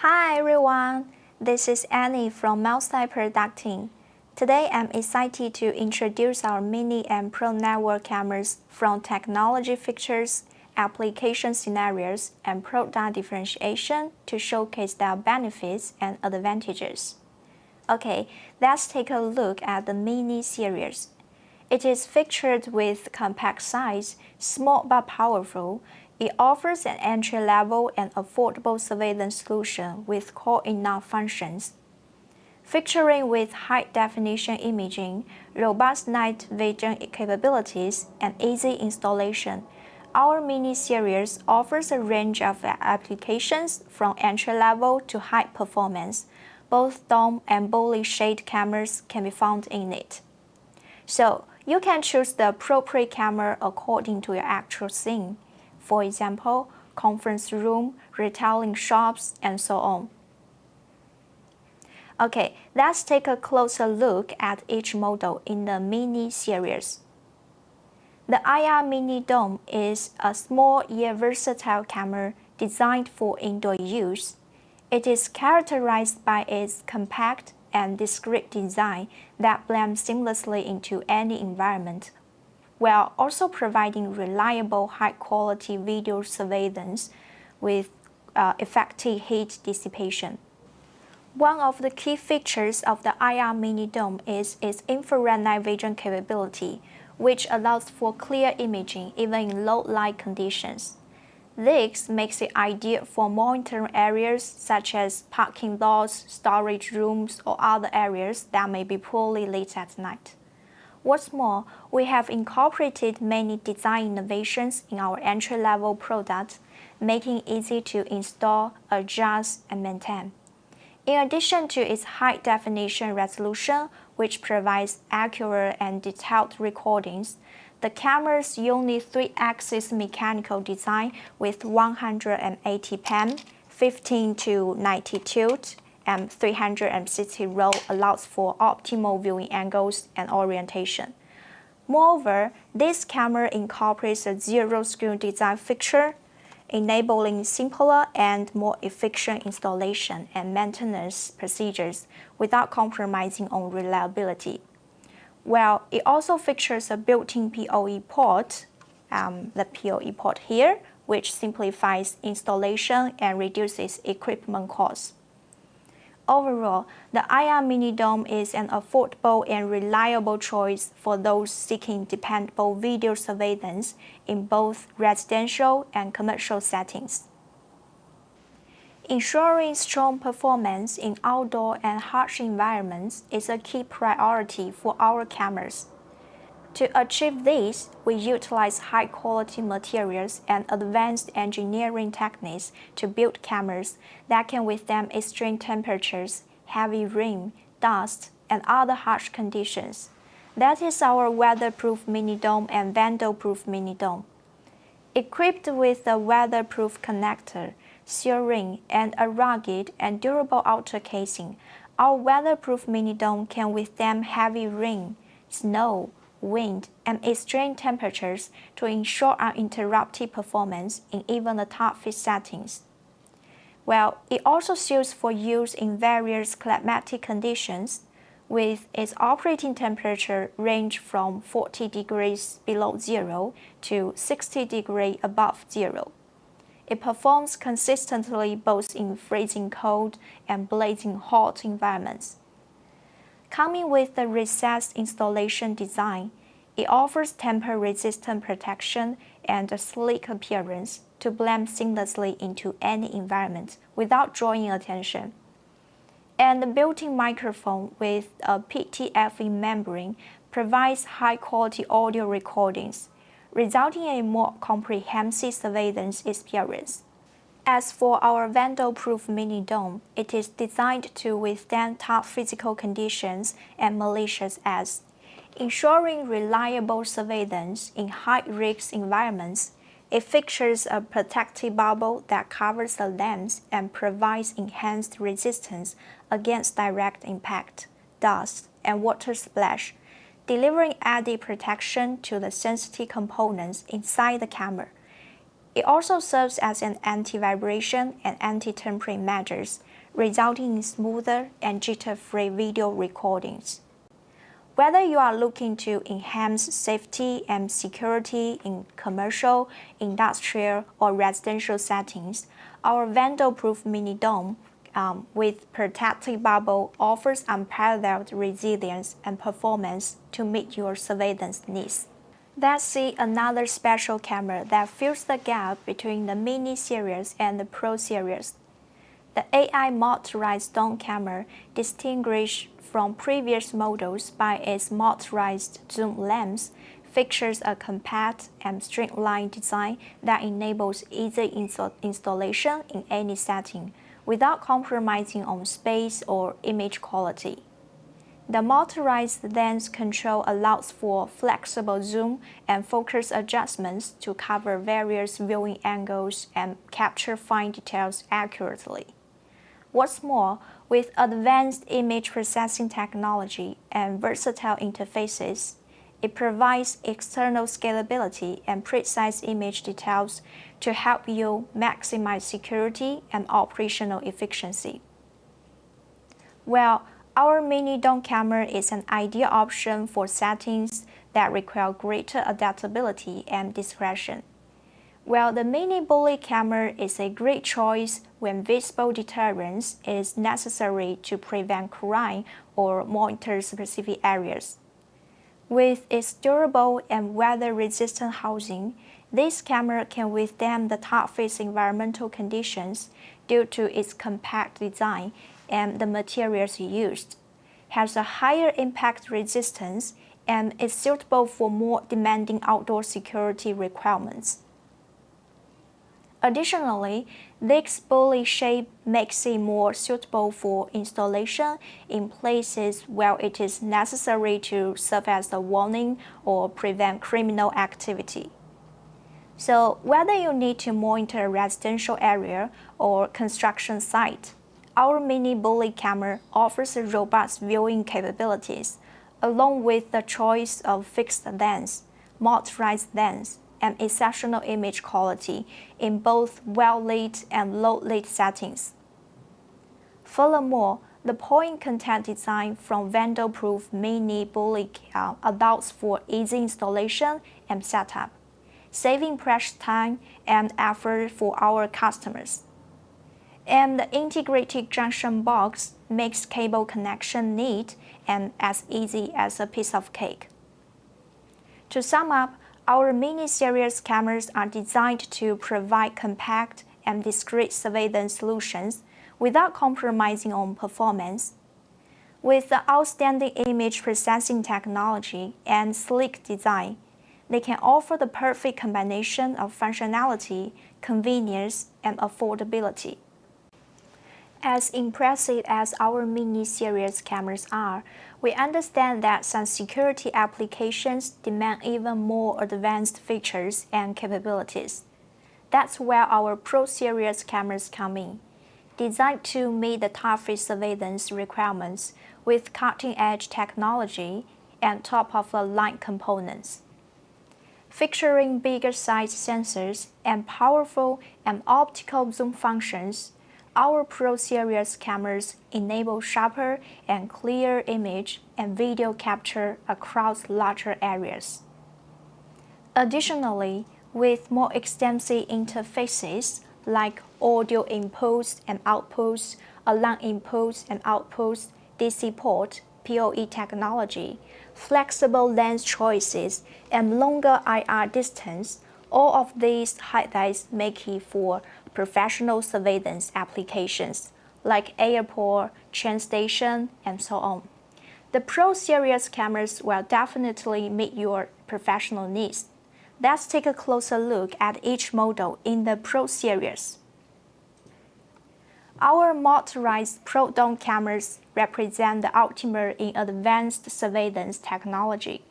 Hi everyone, this is Annie from Milesight Producting. Today I'm excited to introduce our Mini&Pro network cameras from technology features, application scenarios, and product differentiation to showcase their benefits and advantages. Okay, let's take a look at the Mini series. It is featured with compact size, small but powerful. It offers an entry-level and affordable surveillance solution with core enough functions. Featuring with high-definition imaging, robust night vision capabilities, and easy installation, our Mini series offers a range of applications from entry-level to high performance. Both dome and bullet shade cameras can be found in it. So, you can choose the appropriate camera according to your actual scene. For example, conference room, retailing shops, and so on. Okay, let's take a closer look at each model in the Mini series. The IR Mini Dome is a small yet versatile camera designed for indoor use. It is characterized by its compact and discreet design that blends seamlessly into any environment, while also providing reliable high-quality video surveillance with effective heat dissipation. One of the key features of the IR Mini Dome is its infrared night vision capability, which allows for clear imaging even in low light conditions. This makes it ideal for monitoring areas such as parking lots, storage rooms, or other areas that may be poorly lit at night. What's more, we have incorporated many design innovations in our entry-level product, making it easy to install, adjust, and maintain. In addition to its high-definition resolution, which provides accurate and detailed recordings, the camera's unique 3-axis mechanical design with 180 pen, 15 to 90 tilt, and 360 roll allows for optimal viewing angles and orientation. Moreover, this camera incorporates a zero-screw design feature, enabling simpler and more efficient installation and maintenance procedures without compromising on reliability. Well, it also features a built-in PoE port, the PoE port here, which simplifies installation and reduces equipment costs. Overall, the IR Mini Dome is an affordable and reliable choice for those seeking dependable video surveillance in both residential and commercial settings. Ensuring strong performance in outdoor and harsh environments is a key priority for our cameras. To achieve this, we utilize high-quality materials and advanced engineering techniques to build cameras that can withstand extreme temperatures, heavy rain, dust, and other harsh conditions. That is our weatherproof Mini Dome and vandal-proof Mini Dome. Equipped with a weatherproof connector, seal ring, and a rugged and durable outer casing, our weatherproof Mini Dome can withstand heavy rain, snow, wind, and extreme temperatures to ensure uninterrupted performance in even the toughest settings. Well, it also suits for use in various climatic conditions, with its operating temperature range from 40 degrees below zero to 60 degrees above zero. It performs consistently both in freezing cold and blazing hot environments. Coming with the recessed installation design, it offers tamper-resistant protection and a sleek appearance to blend seamlessly into any environment without drawing attention. And the built-in microphone with a PTFE membrane provides high-quality audio recordings, resulting in a more comprehensive surveillance experience. As for our vandal-proof Mini Dome, it is designed to withstand tough physical conditions and malicious acts, ensuring reliable surveillance in high-risk environments. It features a protective bubble that covers the lens and provides enhanced resistance against direct impact, dust, and water splash, delivering added protection to the sensitive components inside the camera. It also serves as an anti-vibration and anti-tampering measures, resulting in smoother and jitter-free video recordings. Whether you are looking to enhance safety and security in commercial, industrial, or residential settings, our vandal-proof mini dome with protective bubble offers unparalleled resilience and performance to meet your surveillance needs. Let's see another special camera that fills the gap between the Mini series and the Pro series. The AI motorized dome camera distinguished from previous models by its motorized zoom lens, features a compact and streamlined design that enables easy installation in any setting without compromising on space or image quality. The motorized lens control allows for flexible zoom and focus adjustments to cover various viewing angles and capture fine details accurately. What's more, with advanced image processing technology and versatile interfaces, it provides external scalability and precise image details to help you maximize security and operational efficiency. Well, our mini dome camera is an ideal option for settings that require greater adaptability and discretion. While the mini bullet camera is a great choice when visible deterrence is necessary to prevent crime or monitor specific areas. With its durable and weather-resistant housing, this camera can withstand the toughest environmental conditions due to its compact design and the materials used, has a higher impact resistance, and is suitable for more demanding outdoor security requirements. Additionally, this bullet shape makes it more suitable for installation in places where it is necessary to serve as a warning or prevent criminal activity. So, whether you need to monitor a residential area or construction site, our mini bullet camera offers robust viewing capabilities, along with the choice of fixed lens, motorized lens, and exceptional image quality in both well-lit and low-lit settings. Furthermore, the point contact design from vandal-proof mini bullet allows for easy installation and setup, saving precious time and effort for our customers. And the integrated junction box makes cable connection neat and as easy as a piece of cake. To sum up, our mini series cameras are designed to provide compact and discreet surveillance solutions without compromising on performance. With the outstanding image processing technology and sleek design, they can offer the perfect combination of functionality, convenience, and affordability. As impressive as our mini series cameras are, we understand that some security applications demand even more advanced features and capabilities. That's where our Pro series cameras come in, designed to meet the toughest surveillance requirements with cutting-edge technology and top-of-the-line components. Featuring bigger size sensors and powerful and optical zoom functions, our Pro series cameras enable sharper and clearer image and video capture across larger areas. Additionally, with more extensive interfaces like audio inputs and outputs, alarm inputs and outputs, DC port, PoE technology, flexible lens choices, and longer IR distance, all of these highlights make it for professional surveillance applications like airport, train station, and so on. The Pro series cameras will definitely meet your professional needs. Let's take a closer look at each model in the Pro series. Our motorized Pro dome cameras represent the ultimate in advanced surveillance technology,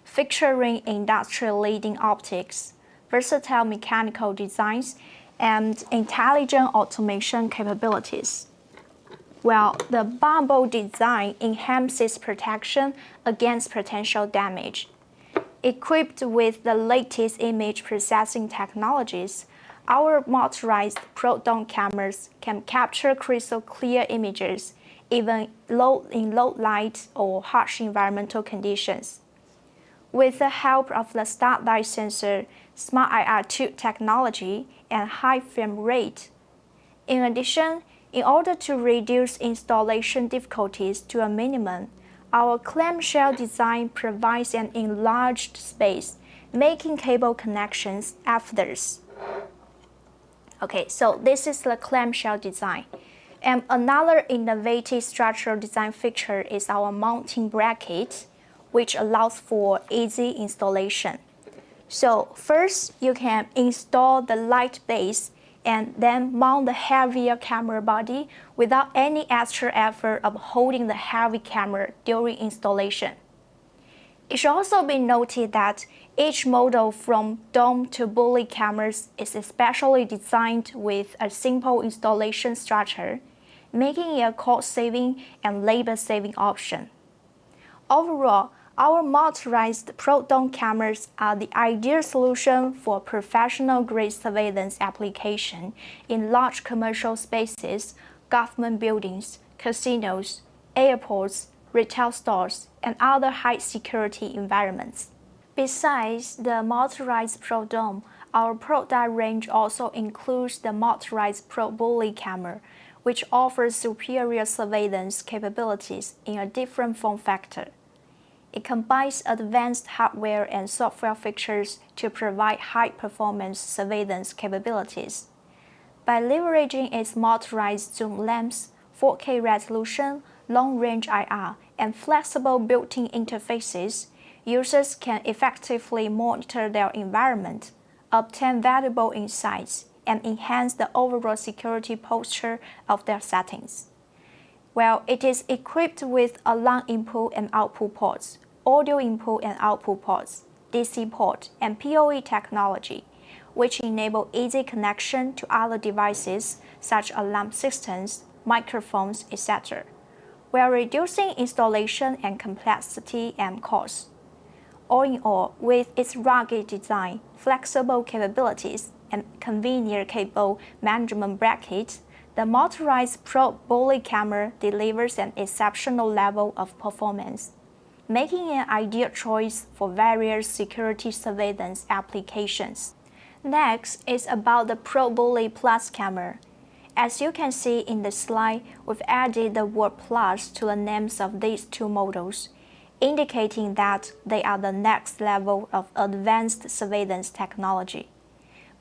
featuring industry-leading optics, versatile mechanical designs, and intelligent automation capabilities. While the bubble design enhances protection against potential damage. Equipped with the latest image processing technologies, our motorized Pro Dome cameras can capture crystal clear images even in low light or harsh environmental conditions. With the help of the starlight sensor, Smart IR tube technology, and high frame rate. In addition, in order to reduce installation difficulties to a minimum, our clamshell design provides an enlarged space, making cable connections effortless. Okay, so this is the clamshell design. And another innovative structural design feature is our mounting bracket, which allows for easy installation. So first, you can install the light base and then mount the heavier camera body without any extra effort of holding the heavy camera during installation. It should also be noted that each model from dome to bully cameras is especially designed with a simple installation structure, making it a cost-saving and labor-saving option. Overall, our motorized Pro Dome cameras are the ideal solution for professional-grade surveillance application in large commercial spaces, government buildings, casinos, airports, retail stores, and other high-security environments. Besides the motorized Pro Dome, our product range also includes the motorized Pro Bully camera, which offers superior surveillance capabilities in a different form factor. It combines advanced hardware and software features to provide high-performance surveillance capabilities. By leveraging its motorized zoom lens, 4K resolution, long-range IR, and flexible built-in interfaces, users can effectively monitor their environment, obtain valuable insights, and enhance the overall security posture of their settings. Well, it is equipped with alarm input and output ports, audio input and output ports, DC port, and PoE technology, which enable easy connection to other devices such as alarm systems, microphones, etc., while reducing installation and complexity and cost. All in all, with its rugged design, flexible capabilities, and convenient cable management bracket, the motorized Pro Bully camera delivers an exceptional level of performance, making it an ideal choice for various security surveillance applications. Next is about the Pro Bully Plus camera. As you can see in the slide, we've added the word plus to the names of these two models, indicating that they are the next level of advanced surveillance technology.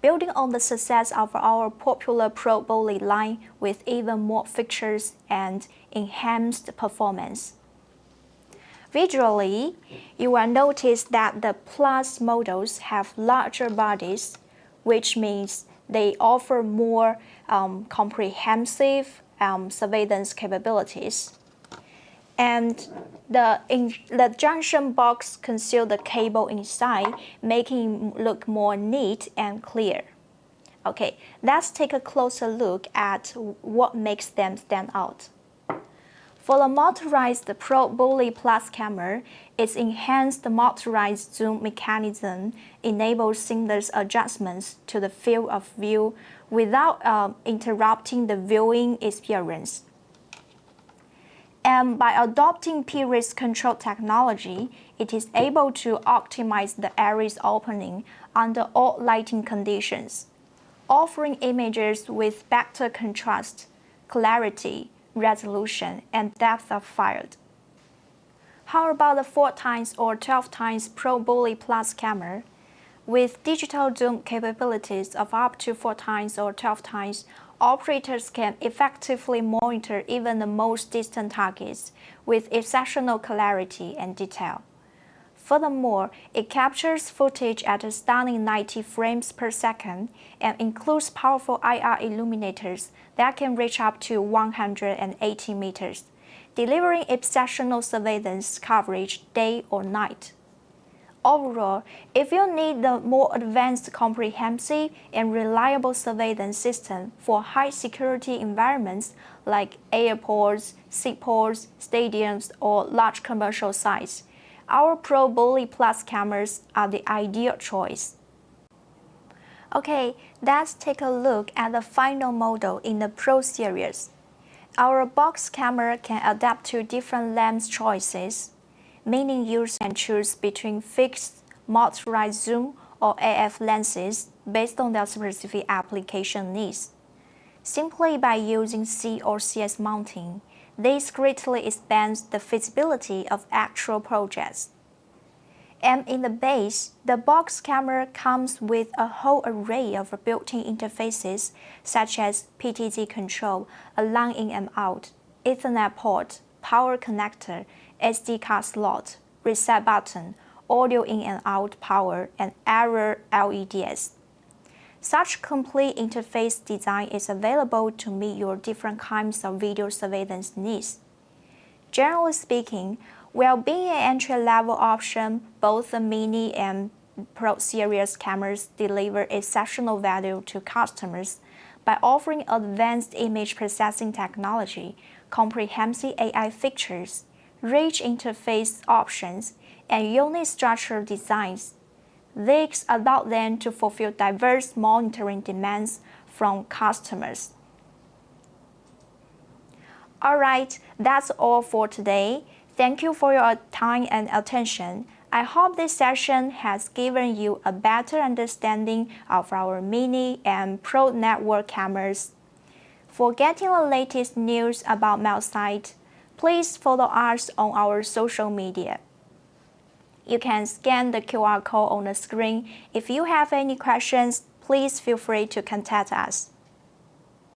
Building on the success of our popular Pro Bully line with even more features and enhanced performance. Visually, you will notice that the Plus models have larger bodies, which means they offer more comprehensive surveillance capabilities. And the junction box conceals the cable inside, making it look more neat and clear. Okay, let's take a closer look at what makes them stand out. For the motorized Pro Bully Plus camera, its enhanced motorized zoom mechanism enables seamless adjustments to the field of view without interrupting the viewing experience. And by adopting P-Rays control technology, it is able to optimize the iris opening under all lighting conditions, offering images with better contrast, clarity, resolution, and depth of field. How about the 4x or 12x Pro Bully Plus camera? With digital zoom capabilities of up to 4x or 12x, operators can effectively monitor even the most distant targets with exceptional clarity and detail. Furthermore, it captures footage at a stunning 90 frames per second and includes powerful IR illuminators that can reach up to 180 meters, delivering exceptional surveillance coverage day or night. Overall, if you need the more advanced, comprehensive, and reliable surveillance system for high-security environments like airports, seaports, stadiums, or large commercial sites, our Pro Bully Plus cameras are the ideal choice. Okay, let's take a look at the final model in the Pro series. Our box camera can adapt to different lens choices, meaning users can choose between fixed, motorized zoom, or AF lenses based on their specific application needs. Simply by using C or CS mounting, this greatly expands the feasibility of actual projects. And in the base, the box camera comes with a whole array of built-in interfaces such as PTZ control, a line in and out, Ethernet port, power connector, SD card slot, reset button, audio in and out power, and error LEDs. Such complete interface design is available to meet your different kinds of video surveillance needs. Generally speaking, while being an entry-level option, both the Mini and Pro series cameras deliver exceptional value to customers by offering advanced image processing technology, comprehensive AI features, rich interface options, and unique structural designs. This allows them to fulfill diverse monitoring demands from customers. Alright, that's all for today. Thank you for your time and attention. I hope this session has given you a better understanding of our Mini and Pro network cameras. For getting the latest news about Milesight, please follow us on our social media. You can scan the QR code on the screen. If you have any questions, please feel free to contact us.